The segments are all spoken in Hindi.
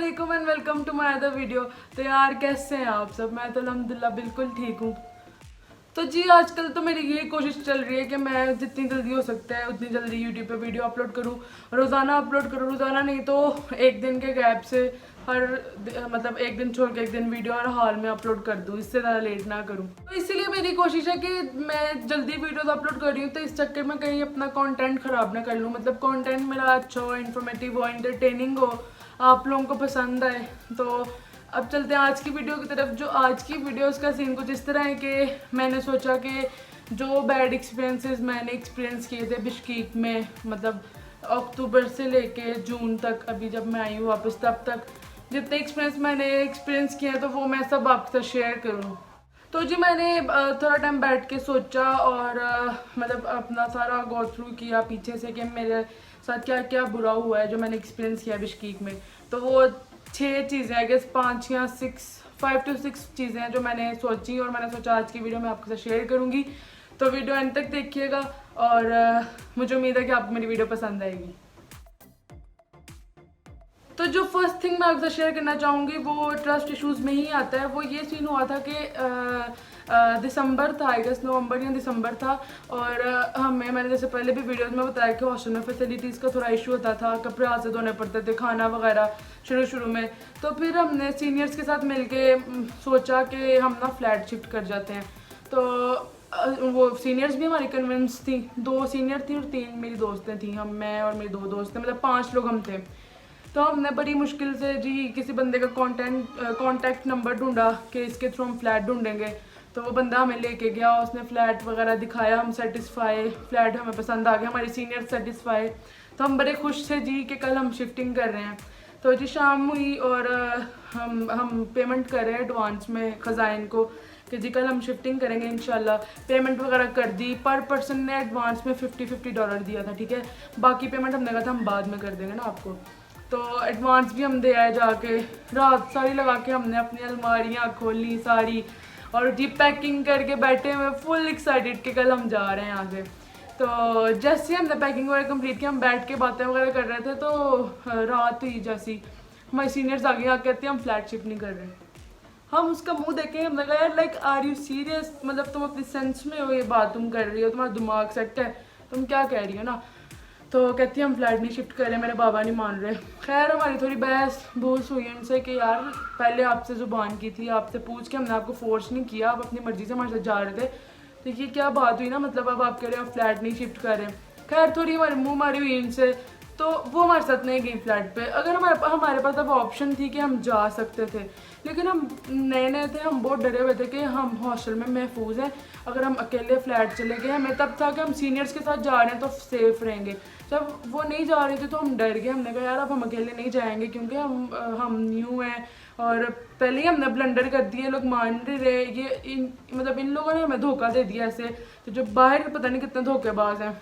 वालेकुम and welcome to my other video. तो यार कैसे हैं आप सब? मैं तो अल्हम्दुलिल्लाह बिल्कुल ठीक हूँ। तो जी आजकल तो मेरी ये कोशिश चल रही है कि मैं जितनी जल्दी हो सकता है उतनी जल्दी यूट्यूब पे वीडियो अपलोड करूँ, रोज़ाना अपलोड करूँ। रोज़ाना नहीं तो एक दिन के गैप से मतलब एक दिन छोड़ के एक दिन वीडियो हर हाल में अपलोड कर दूँ, इससे ज़्यादा लेट ना करूँ। तो इसीलिए मेरी कोशिश है कि मैं जल्दी वीडियोस अपलोड कर रही हूँ, तो इस चक्कर में कहीं अपना कंटेंट ख़राब ना कर लूँ। मतलब कंटेंट मेरा अच्छा हो, इन्फॉर्मेटिव हो, एंटरटेनिंग हो, आप लोगों को पसंद आए। तो अब चलते हैं आज की वीडियो की तरफ। जो आज की वीडियोस का सीन कुछ इस तरह है कि मैंने सोचा कि जो बैड एक्सपीरियंसेस मैंने एक्सपीरियंस किए थे बिश्कीक में, मतलब अक्टूबर से लेके जून तक, अभी जब मैं आई हूँ वापस तब तक जितने एक्सपीरियंस मैंने एक्सपीरियंस किए हैं तो वो मैं सब आपके साथ शेयर करूँ। तो जी मैंने थोड़ा टाइम बैठ के सोचा और मतलब अपना सारा गो थ्रू किया पीछे से कि मेरे साथ क्या क्या बुरा हुआ है जो मैंने एक्सपीरियंस किया बिश्कीक में। तो वो 6 चीज़ें, आई गेस 5 या 5 to 6 चीज़ें हैं जो मैंने सोची और मैंने सोचा आज की वीडियो में आपके साथ शेयर करूँगी। तो वीडियो एंड तक देखिएगा और मुझे उम्मीद है कि आपको मेरी वीडियो पसंद आएगी। तो जो फर्स्ट थिंग मैं आपसे शेयर करना चाहूँगी वो ट्रस्ट इश्यूज़ में ही आता है। वो ये सीन हुआ था कि दिसंबर था, आई गेस नवंबर या दिसंबर था, और मैंने जैसे पहले भी वीडियोस में बताया कि हॉस्टल में फैसिलिटीज़ का थोड़ा इशू होता था, कपड़े हाथ से धोने पड़ते थे, खाना वगैरह शुरू में। तो फिर हमने सीनियर्स के साथ मिलके सोचा कि हम ना फ्लैट शिफ्ट कर जाते हैं। तो वो सीनियर्स भी हमारी कन्विंस थी, 2 सीनियर थी और 3 मेरी दोस्तें थी। मैं और मेरी 2 दोस्त थे, मतलब 5 लोग हम थे। तो हमने बड़ी मुश्किल से जी किसी बंदे का कॉन्टैक्ट नंबर ढूंढा कि इसके थ्रू हम फ्लैट ढूंढेंगे। तो वो बंदा हमें लेके गया, उसने फ्लैट वगैरह दिखाया, हम सेटिस्फाई, फ्लैट हमें पसंद आ गया, हमारी सीनियर सेटिस्फाई। तो हम बड़े खुश थे जी कि कल हम शिफ्टिंग कर रहे हैं। तो जी शाम हुई और हम पेमेंट कर रहे हैं एडवांस में ख़ज़ाइन को कि जी कल हम शिफ्टिंग करेंगे इंशाल्लाह। पेमेंट वगैरह कर दी, पर पर्सन ने एडवांस में $50 दिया था, ठीक है। बाकी पेमेंट हमने कहा था हम बाद में कर देंगे ना आपको। तो एडवांस भी हम दे आए जाके, रात सारी लगा के हमने अपनी अलमारियाँ खोली सारी और जी पैकिंग करके बैठे हुए फुल एक्साइटेड कि कल हम जा रहे हैं यहाँ से। तो जैसे ही हमने पैकिंग वगैरह कंप्लीट की, हम बैठ के बातें वगैरह कर रहे थे, तो रात हुई जैसी हमारी सीनियर्स आगे आके कहती हैं हम फ्लैट शिफ्ट नहीं कर रहे। हम उसका मुंह देखे, हमने कहा यार लाइक आर यू सीरियस, मतलब तुम अपनी सेंस में हो, ये बात तुम कर रही हो, तुम्हारा दिमाग सेट है, तुम क्या कह रही हो ना। तो कहती है हम फ्लैट नहीं शिफ्ट कर रहे, मेरे बाबा नहीं मान रहे। खैर हमारी थोड़ी बहस बहस हुई उनसे कि यार पहले आपसे ज़ुबान की थी, आपसे पूछ के, हमने आपको फोर्स नहीं किया, आप अपनी मर्ज़ी से हमारे साथ जा रहे थे। तो ये क्या बात हुई ना, मतलब अब आप कह रहे हो फ्लैट नहीं शिफ्ट कर रहे। खैर थोड़ी हमारी मुँह मारी हुई इनसे, तो वो हमारे साथ नहीं गई फ्लैट पे। अगर हमारे पास अब ऑप्शन थी कि हम जा सकते थे, लेकिन हम नए नए थे, हम बहुत डरे हुए थे कि हम हॉस्टल में महफूज हैं। अगर हम अकेले फ्लैट चले गए, हमें तब था कि हम सीनियर्स के साथ जा रहे हैं तो सेफ रहेंगे। जब वो नहीं जा रही थी तो हम डर गए, हमने कहा यार अब हम अकेले नहीं जाएंगे क्योंकि हम न्यू हैं और पहले ही हमने ब्लंडर कर दिए, लोग मान नहीं रहे, ये मतलब इन लोगों ने हमें धोखा दे दिया ऐसे। तो जो बाहर पता नहीं कितने धोखेबाज हैं।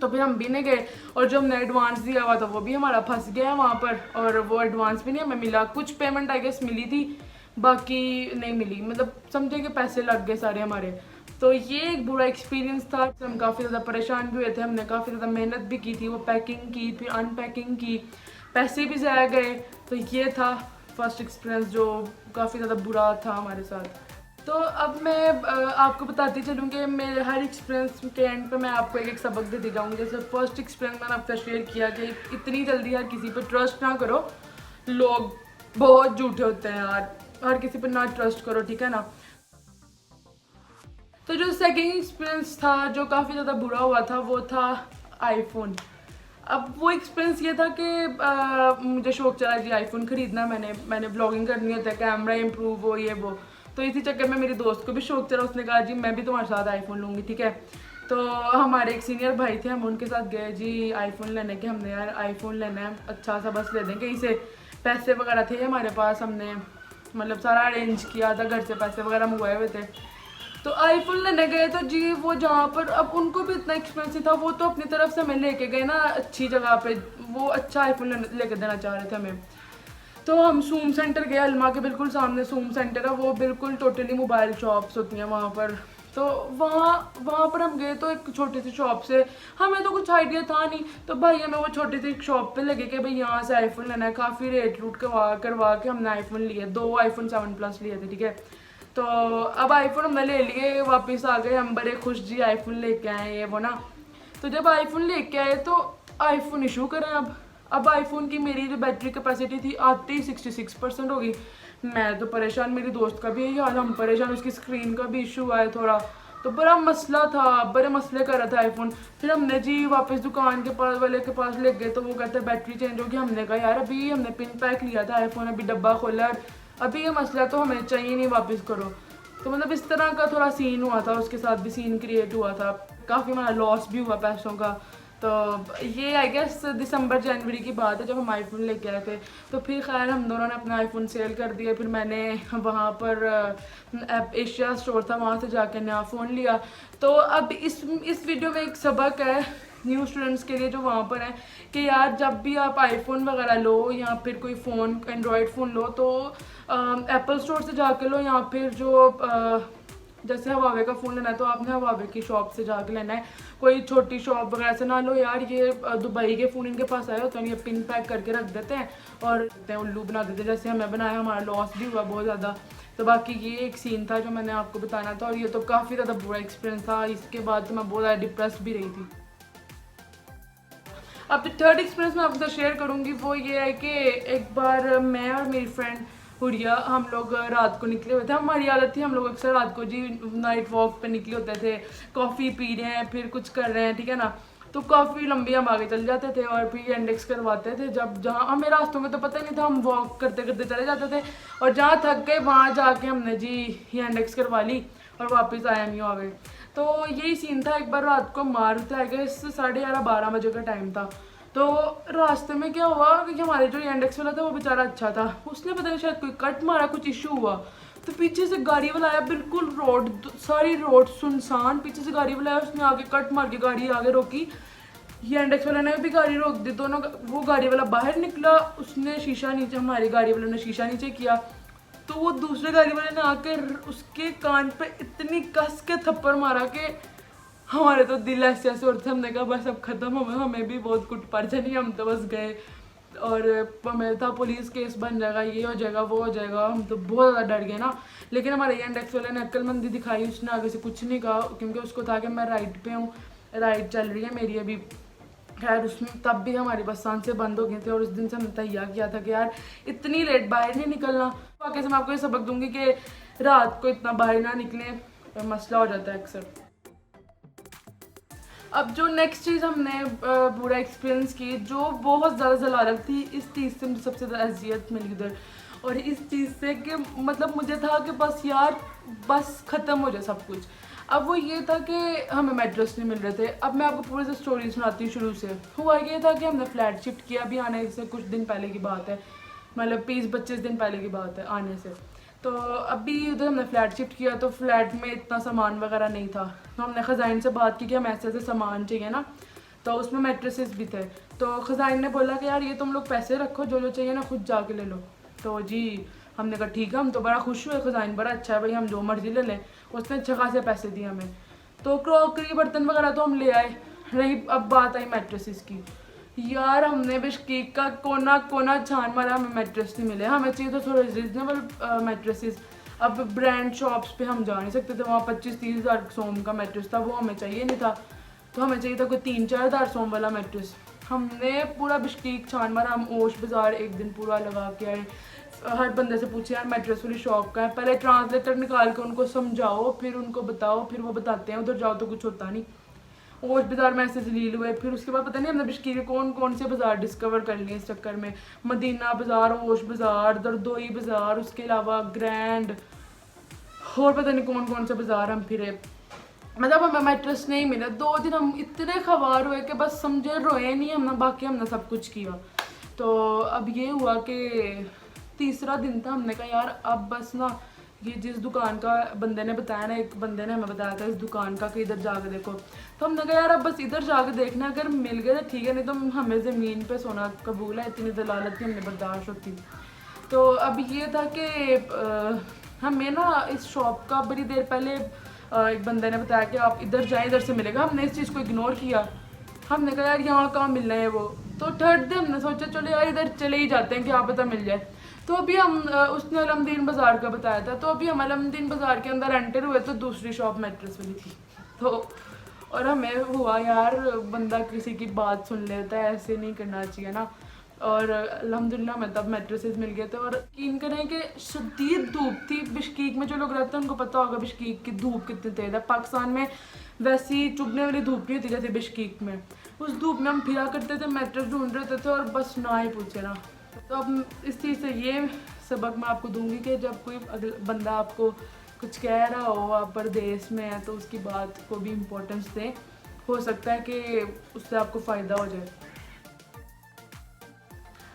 तो फिर हम भी नहीं गए और जो हमने एडवांस दिया हुआ था वो भी हमारा फंस गया वहाँ पर, और वो एडवांस भी नहीं हमें मिला। कुछ पेमेंट आई गेस मिली थी, बाकी नहीं मिली, मतलब समझे कि पैसे लग गए सारे हमारे। तो ये एक बुरा एक्सपीरियंस था। हम काफ़ी ज़्यादा परेशान भी हुए थे, हमने काफ़ी ज़्यादा मेहनत भी की थी, वो पैकिंग की, फिर अनपैकिंग की, पैसे भी ज़ाया गए। तो ये था फर्स्ट एक्सपीरियंस जो काफ़ी ज़्यादा बुरा था हमारे साथ। तो अब मैं आपको बताती चलूँ कि मेरे हर एक्सपीरियंस के एंड पे मैं आपको एक सबक देती जाऊँगी। जैसे फर्स्ट एक्सपीरियंस मैंने आपसे शेयर किया कि इतनी जल्दी हर किसी पर ट्रस्ट ना करो, लोग बहुत झूठे होते हैं यार, हर किसी पर ना ट्रस्ट करो, ठीक है ना। तो जो सेकेंड एक्सपीरियंस था जो काफ़ी ज़्यादा बुरा हुआ था वो था आईफोन। अब वो एक्सपीरियंस ये था कि मुझे शौक चला जी आईफोन ख़रीदना, मैंने ब्लॉगिंग करनी होता है, कैमरा इम्प्रूव हो, ये वो। तो इसी चक्कर में मेरी दोस्त को भी शौक चला, उसने कहा जी मैं भी तुम्हारे साथ आईफोन लूँगी, ठीक है। तो हमारे एक सीनियर भाई थे, हम उनके साथ गए जी आईफोन लेने के। हमने यार आईफोन लेना है, अच्छा सा बस ले दें कहीं से। पैसे वगैरह थे हमारे पास, हमने मतलब सारा अरेंज किया था, घर से पैसे वगैरह मंगवाए हुए थे। तो आईफोन लेने गए तो जी वो जहाँ पर, अब उनको भी इतना एक्सपेंसिव था, वो तो अपनी तरफ से हमें लेके गए ना अच्छी जगह पे, वो अच्छा आईफोन लेके देना चाह रहे थे हमें। तो हम सूम सेंटर गए, अलमा के बिल्कुल सामने सूम सेंटर है, वो बिल्कुल टोटली मोबाइल शॉप्स होती हैं वहाँ पर। तो वहाँ वहाँ पर हम गए तो एक छोटी सी शॉप से, हमें तो कुछ आइडिया था नहीं, तो भाई हमें वो छोटी सी शॉप पे लगे कि भाई यहाँ से आईफोन लेना है। काफ़ी रेट रूट करवा के हमने आईफोन लिए, 2 आईफोन 7 प्लस लिए थे, ठीक है। तो अब आईफोन हमने ले लिए, वापस आ गए, हम बड़े खुश जी आईफोन लेके आए ये वो ना। तो जब आईफोन लेके आए तो आईफोन इशू करें अब आईफोन की मेरी जो बैटरी कैपेसिटी थी आते ही 66% हो गई। मैं तो परेशान, मेरी दोस्त का भी यही हाल, हम परेशान, उसकी स्क्रीन का भी इशू आया थोड़ा, तो बड़ा मसला था, बड़े मसले कर रहा था आईफोन। फिर हमने जी वापस दुकान के पास वाले के पास ले गए, तो वो कहते हैं बैटरी चेंज होगी। हमने कहा यार अभी हमने पिन पैक लिया था आईफोन, अभी डब्बा खोला और अभी ये मसला तो हमें चाहिए नहीं, वापस करो। तो मतलब इस तरह का थोड़ा सीन हुआ था, उसके साथ भी सीन क्रिएट हुआ था, काफ़ी हमारा लॉस भी हुआ पैसों का। तो ये आई गेस दिसंबर जनवरी की बात है जब हम आईफोन लेके आए थे। तो फिर खैर हम दोनों ने अपना आईफोन सेल कर दिया। फिर मैंने वहाँ पर एशिया स्टोर था, वहाँ से जाके नया फ़ोन लिया। तो अब इस वीडियो में एक सबक है न्यू स्टूडेंट्स के लिए जो वहाँ पर हैं कि यार जब भी आप आईफोन वगैरह लो या फिर कोई फ़ोन एंड्रॉयड फ़ोन लो तो एप्पल स्टोर से जाके लो, या फिर जो जैसे हवावे का फ़ोन लेना है तो आपने हवावे की शॉप से जाके लेना है, कोई छोटी शॉप वगैरह से ना लो यार। ये दुबई के फ़ोन इनके पास आए होते हैं, ये पिन पैक करके रख देते हैं और उल्लू बना देते हैं, जैसे हमें बनाया, हमारा लॉस भी हुआ बहुत ज़्यादा। तो बाकी ये एक सीन था जो मैंने आपको बताना था, और ये तो काफ़ी ज़्यादा बुरा एक्सपीरियंस था। इसके बाद तो मैं बहुत ज़्यादा डिप्रेस भी रही थी। अब जो थर्ड एक्सपीरियंस मैं आपके साथ शेयर करूँगी वो ये है कि एक बार मैं और मेरी फ्रेंड हुरिया, हम लोग रात को निकले हुए थे। हमारी आदत थी, हम लोग अक्सर रात को जी नाइट वॉक पे निकले होते थे, कॉफ़ी पी रहे हैं फिर कुछ कर रहे हैं, ठीक है ना। तो काफ़ी लंबी हम आगे चल जाते थे और फिर इंडेक्स करवाते थे। जब जहाँ हमें रास्तों में तो पता नहीं था, हम वॉक करते करते चले जाते थे और जहाँ थक गए वहाँ जाके हमने जी ये इंडेक्स करवा ली और वापस IMU आ गए। तो यही सीन था। एक बार रात को मारते आ गए, 11:30-12 बजे का टाइम था। तो रास्ते में क्या हुआ कि हमारे जो इंडेक्स वाला था वो बेचारा अच्छा था, उसने पता नहीं शायद कोई कट मारा, कुछ इशू हुआ, तो पीछे से गाड़ी वाला आया, बिल्कुल रोड सारी रोड सुनसान, पीछे से गाड़ी वाला आया, उसने आगे कट मार के गाड़ी आगे रोकी, ये इंडेक्स वाले ने भी गाड़ी रोक दी, दोनों। वो गाड़ी वाला बाहर निकला, उसने शीशा नीचे, हमारी गाड़ी वाले ने शीशा नीचे किया, तो वो दूसरे गाड़ी वाले ने आकर उसके कान पे इतनी कस के थप्पड़ मारा कि हमारे तो दिल ऐसे ऐसे उठते। हमने कहा बस अब ख़त्म, हमें भी बहुत कुट पड़ जानी, हम तो बस गए। और हमें था पुलिस केस बन जाएगा, ये हो जाएगा वो हो जाएगा, हम तो बहुत ज़्यादा डर गए ना। लेकिन हमारे ये इंडेक्स वाले ने अक्लमंदी दिखाई, उसने आगे से कुछ नहीं कहा क्योंकि उसको था कि मैं राइट पे हूँ, राइट चल रही है मेरी अभी। खैर उसमें तब भी हमारी बस सांसें बंद हो गई थी और उस दिन से हमने तैयार किया था कि यार इतनी लेट बाहर नहीं निकलना। वाकई से मैं आपको ये सबक दूंगी कि रात को इतना बाहर ना निकलें, मसला हो जाता है अक्सर। अब जो नेक्स्ट चीज़ हमने बुरा एक्सपीरियंस की, जो बहुत ज़्यादा ज़लालत थी, इस चीज़ से मुझे सबसे ज़्यादा अजियत मिली उधर। और इस चीज़ से कि मतलब मुझे था कि बस यार बस ख़त्म हो जाए सब कुछ। अब वो ये था कि हमें मैट्रेस नहीं मिल रहे थे। अब मैं आपको पूरी स्टोरी सुनाती हूँ शुरू से। हुआ ये था कि हमने फ्लैट शिफ्ट किया, अभी आने से कुछ दिन पहले की बात है, मतलब 20-25 दिन पहले की बात है आने से। तो अभी उधर हमने फ़्लैट शिफ्ट किया, तो फ्लैट में इतना सामान वगैरह नहीं था। तो हमने ख़ज़ाइन से बात की कि हमें ऐसे ऐसे सामान चाहिए ना, तो उसमें मैट्रेसेस भी थे। तो ख़ज़ाइन ने बोला कि यार ये तुम लोग पैसे रखो, जो जो चाहिए ना खुद जाके ले लो। तो जी हमने कहा ठीक है, हम तो बड़ा खुश हुए, ख़ज़ाइन बड़ा अच्छा है भाई, हम जो मर्ज़ी ले लें। उसने अच्छे खासे पैसे दिए हमें। तो क्रॉकरी बर्तन वगैरह तो हम ले आए। रही अब बात आई मैट्रेसेस की, यार हमने बिश्कीक का कोना कोना छान मारा, हमें मैट्रेस नहीं मिले। हमें चाहिए तो थोड़े रिजनेबल मैट्रेसेस। अब ब्रांड शॉप्स पे हम जा नहीं सकते थे, वहाँ 25-30 हज़ार सोम का मैट्रेस था, वो हमें चाहिए नहीं था। तो हमें चाहिए था कोई 3-4 हज़ार सोम वाला मैट्रेस। हमने पूरा बिश्कीक छान मारा, हम ओश बाज़ार एक दिन पूरा लगा के आए। हर बंदे से पूछे यार मैट्रेस वाली शॉप का है, पहले ट्रांसलेटर निकाल के उनको समझाओ, फिर उनको बताओ, फिर वो बताते हैं। उधर जाओ तो कुछ होता नहीं। ओश बाज़ार में ऐसे जलील हुए। फिर उसके बाद पता नहीं हमने बिश्कीक के कौन कौन से बाज़ार डिस्कवर कर लिए इस चक्कर में। मदीना बाज़ार, ओश बाज़ार, दरदोई बाज़ार, उसके अलावा ग्रैंड, और पता नहीं कौन कौन से बाज़ार हम फिरे। मतलब हमें मैट्रेस नहीं मिला। 2 दिन हम इतने खबार हुए कि बस समझे रोए नहीं हमने, बाकी हमने सब कुछ किया। तो अब ये हुआ कि तीसरा दिन था, हमने कहा यार अब बस ना, ये जिस दुकान का बंदे ने बताया ना, एक बंदे ने हमें बताया था इस दुकान का कि इधर जाके देखो। तो हमने कहा यार अब बस इधर जाके देखना, अगर मिल गए तो ठीक है, नहीं तो हमें ज़मीन पे सोना कबूल है, इतनी दलालत की हमने बर्दाश्त होती। तो अब ये था कि हमें ना इस शॉप का बड़ी देर पहले एक बंदे ने बताया कि आप इधर जाएं, इधर से मिलेगा। हमने इस चीज़ को इग्नोर किया, हमने कहा यार यहाँ कहाँ मिलना है वो। तो थर्ड डे हमने सोचा चलो यार इधर चले ही जाते हैं, क्या पता मिल जाए। तो अभी हम उसने अलमदीन बाज़ार का बताया था, तो अभी हम अलमदीन बाज़ार के अंदर एंटर हुए तो दूसरी शॉप मैट्रेस वाली थी। तो और हमें हुआ यार बंदा किसी की बात सुन लेता है, ऐसे नहीं करना चाहिए ना। और अल्हम्दुलिल्लाह हमें तब मैट्रेसेस मिल गए थे। और यकीन करें कि शदीद धूप थी। बिश्कीक में जो लोग रहते हैं उनको पता होगा बिश्कीक की धूप कितनी तेज़ है। पाकिस्तान में वैसी चुभने वाली धूप नहीं होती जैसे बिश्कीक में। उस धूप में हम फिरा करते थे, मैट्रेस ढूंढ रहे थे और बस ना ही पूछे ना। तो अब इस चीज़ से ये सबक मैं आपको दूंगी कि जब कोई बंदा आपको कुछ कह रहा हो, आप परदेश में है, तो उसकी बात को भी इम्पोर्टेंस दें। हो सकता है कि उससे आपको फ़ायदा हो जाए।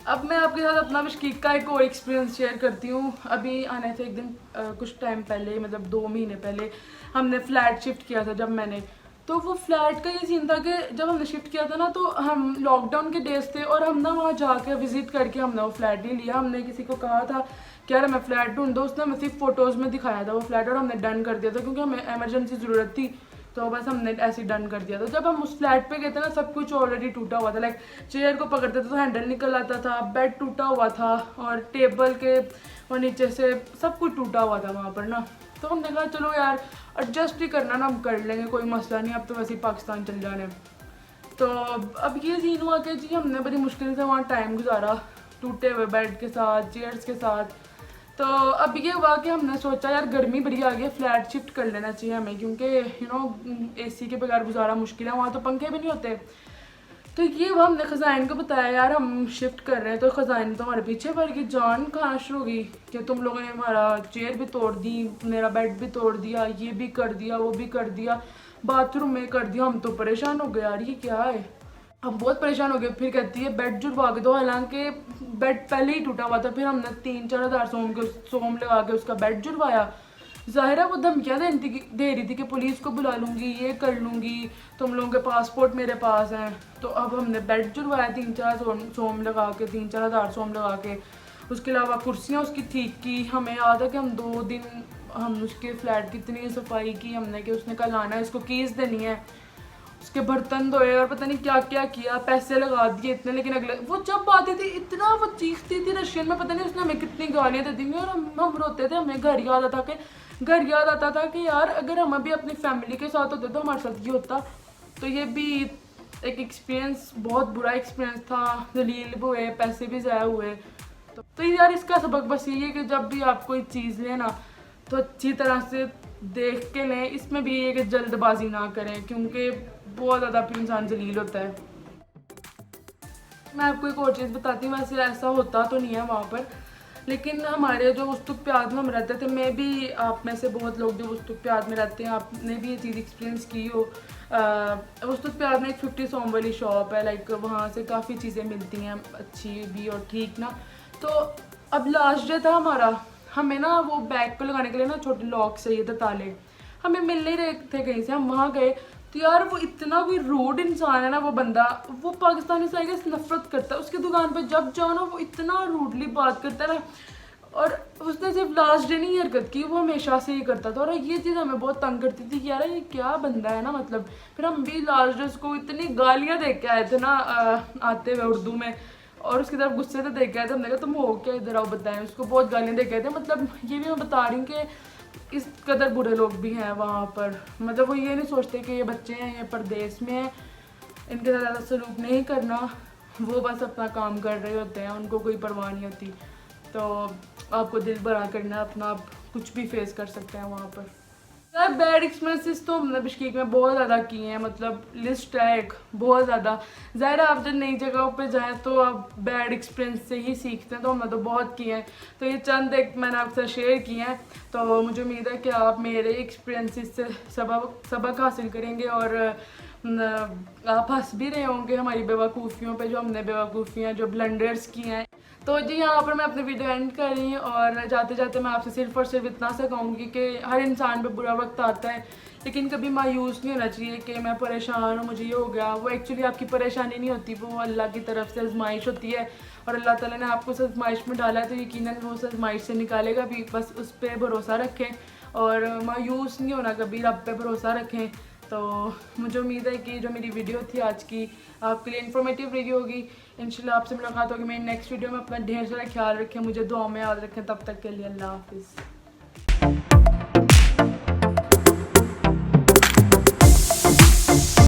अब मैं आपके साथ अपना बिश्कीक का एक और एक्सपीरियंस शेयर करती हूँ। अभी आने से एक दिन कुछ टाइम पहले, मतलब 2 महीने पहले हमने फ्लैट शिफ्ट किया था जब मैंने। तो वो फ्लैट का ये सीन था कि जब हमने शिफ्ट किया था ना, तो हम लॉकडाउन के डेज थे और हम ना वहाँ जाके विज़िट करके हमने वो फ्लैट नहीं लिया। हमने किसी को कहा था कि यार हमें फ़्लैट ढूंढ दो, उसने हमें सिर्फ फ़ोटोज़ में दिखाया था वो फ्लैट और हमने डन कर दिया था क्योंकि हमें एमरजेंसी ज़रूरत थी। तो बस हमने ऐसे डन कर दिया था। जब हम उस फ्लैट पे गए थे ना, सब कुछ ऑलरेडी टूटा हुआ था। लाइक चेयर को पकड़ते थे तो हैंडल निकल आता था, बेड टूटा हुआ था और टेबल के और नीचे से सब कुछ टूटा हुआ था वहाँ पर ना। तो हमने कहा चलो यार एडजस्ट ही करना ना, हम कर लेंगे, कोई मसला नहीं, अब तो वैसे ही पाकिस्तान चल जाने। तो अब ये सीन हुआ कि जी हमने बड़ी मुश्किल से वहाँ टाइम गुजारा, टूटे हुए बेड के साथ, चेयर्स के साथ। तो अब ये हुआ कि हमने सोचा यार गर्मी बड़ी आ गई है, फ्लैट शिफ्ट कर लेना चाहिए हमें, क्योंकि एसी के बगैर गुजारा मुश्किल है, वहाँ तो पंखे भी नहीं होते। तो ये वो हमने ख़ज़ाइन को बताया यार हम शिफ्ट कर रहे हैं। तो ख़ज़ाइन तो हमारे पीछे पड़ गई, जान खाना शुरू हो गई कि तुम लोगों ने हमारा चेयर भी तोड़ दी, मेरा बेड भी तोड़ दिया, ये भी कर दिया, वो भी कर दिया, बाथरूम में कर दिया। हम तो परेशान हो गए यार ये क्या है, हम बहुत परेशान हो गए। फिर कहती है बेड जुड़वा के दो, हालांकि बेड पहले ही टूटा हुआ था। फिर हमने 3-4 हज़ार सोम लगा के उसका बेड जुड़वाया। ज़ाहिरा वो धमकियाँ दे रही थी कि पुलिस को बुला लूँगी, ये कर लूँगी, तुम लोगों के पासपोर्ट मेरे पास हैं। तो अब हमने बेड जुड़वाया 3-4 सोम लगा के, 3-4 हज़ार सोम लगा के। उसके अलावा कुर्सियाँ उसकी ठीक की। हमें याद है कि हम 2 दिन हम उसके फ्लैट की इतनी सफाई की हमने कि उसने कल आना है, इसको कीज़ देनी है, उसके बर्तन धोए और पता नहीं क्या क्या किया, पैसे लगा दिए इतने। लेकिन अगले वो जब आती थी इतना वो चीखती थी रशियन में, पता नहीं उसने हमें कितनी गालियाँ दे दी। और हम रोते थे, हमें घर याद आता था कि यार अगर हम अभी अपनी फैमिली के साथ होते तो हमारे साथ ये होता। तो ये भी एक एक्सपीरियंस, बहुत बुरा एक्सपीरियंस था, जलील भी हुए, पैसे भी ज़ाया हुए। तो यार इसका सबक बस यही है कि जब भी आप कोई चीज़ लें ना तो अच्छी तरह से देख के लें। इसमें भी ये कि जल्दबाजी ना करें क्योंकि बहुत ज़्यादा फिर इंसान जलील होता है। मैं आपको एक और चीज़ बताती हूँ, वैसे ऐसा होता तो नहीं है वहाँ पर, लेकिन हमारे जो उस्तुप प्याद में हम रहते थे, मैं भी, आप में से बहुत लोग जो उस्तुप प्याद में रहते हैं आपने भी ये चीज़ एक्सपीरियंस की हो। उस्तुप प्याद में एक 50 सोम वाली शॉप है, लाइक वहाँ से काफ़ी चीज़ें मिलती हैं अच्छी भी और ठीक ना। तो अब लास्ट डे था हमारा, हमें ना वो बैग पे लगाने के लिए ना छोटे लॉक चाहिए थे, ताले हमें मिल नहीं रहे थे कहीं से। हम वहाँ गए तो यार वो इतना कोई रूड इंसान है ना, वो बंदा, वो पाकिस्तानी से आगे नफरत करता है। उसकी दुकान पे जब जाओ ना वो इतना रूडली बात करता है ना, और उसने सिर्फ लास्ट डे नहीं हरकत की, वो हमेशा से ही करता था। और ये चीज़ हमें बहुत तंग करती थी कि यार ये क्या बंदा है ना, मतलब। फिर हम भी लास्ट डे उसको इतनी गालियाँ दे के आए थे ना आते हुए उर्दू में, और उसकी तरफ गुस्से से देख के आए थे। हमने कहा तुम हो क्या, इधर आओ बताएं। उसको बहुत गालियाँ दे के आए थे। मतलब ये भी मैं बता रही हूँ कि इस कदर बुरे लोग भी हैं वहाँ पर। मतलब वो ये नहीं सोचते कि ये बच्चे हैं, ये परदेश में हैं, इनके साथ ज़्यादा सलूक नहीं करना, वो बस अपना काम कर रहे होते हैं, उनको कोई परवाह नहीं होती। तो आपको दिल बड़ा करना है अपना, आप कुछ भी फेस कर सकते हैं वहाँ पर। यार बैड एक्सपीरियंसेस तो हमने बिश्केक में बहुत ज़्यादा किए हैं, मतलब लिस्ट है एक बहुत ज़्यादा। ज़ाहिर आप जब नई जगहों पे जाएं तो आप बैड एक्सपीरियंस से ही सीखते हैं, तो हमने तो बहुत किए हैं। तो ये चंद एक मैंने आपसे शेयर किए हैं। तो मुझे उम्मीद है कि आप मेरे एक्सपीरियंसेस से सबक हासिल करेंगे और आप हंस भी रहे होंगे हमारी बेवकूफ़ियों पे, जो हमने बेवकूफ़ियाँ, जो ब्लंडर्स किए हैं। तो जी यहाँ पर मैं अपनी वीडियो एंड कर रही हूँ और जाते जाते मैं आपसे सिर्फ और सिर्फ इतना सा कहूँगी कि हर इंसान पे बुरा वक्त आता है, लेकिन कभी मायूस नहीं होना चाहिए कि मैं परेशान हूँ, मुझे ये हो गया। वो एक्चुअली आपकी परेशानी नहीं होती, वो अल्लाह की तरफ से आजमाइश होती है। और अल्लाह ताला ने आपको उस आजमाइश में डाला है तो यकीनन वो उस आजमाइश से निकालेगा भी, बस उस पर भरोसा रखें और मायूस नहीं होना, कभी रब पे भरोसा रखें। तो मुझे उम्मीद है कि जो मेरी वीडियो थी आज की आपके लिए इन्फॉर्मेटिव रही होगी। इंशाल्लाह आपसे मुलाकात होगी मेरी नेक्स्ट वीडियो में। अपना ढेर सारा ख्याल रखें, मुझे दुआ में याद रखें। तब तक के लिए अल्लाह हाफिज़।